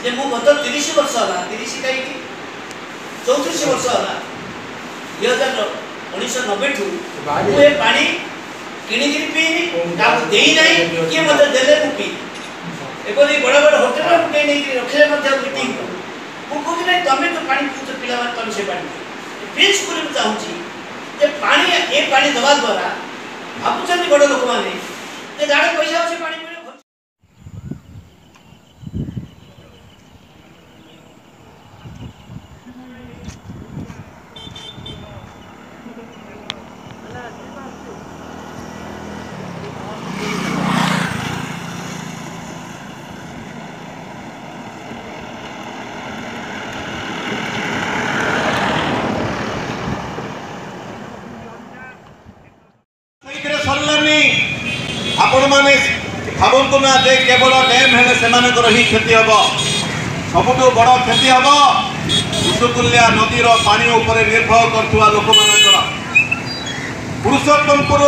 जे मु गत 30 वर्ष होला 30 कहीं 34 वर्ष होला 1990 ठू मु ए पानी किणी पीनी काको देई नहीं कि मते देले मु पी एपरि बड़ बड़ होटल में मुके नहीं रखले मते मीटिंग मु कहू नहीं तमे तो पानी पीछ पिला मार तमे से पानी प्लीज करे मु चाहूची जे पानी ए पानी दवा द्वारा भाबुचंदी बड़ लोक माने जे गाडे पैसा अछि पानी मिले आपण माने भावतु ना जे केवल डैम हेले सेमानकर ही क्षति हम सबुठ बड़ क्षति हम विश्वतुल्या नदीर पानी उपर निर्भर करथुवा लोक मानकर पुरुषोत्तमपुर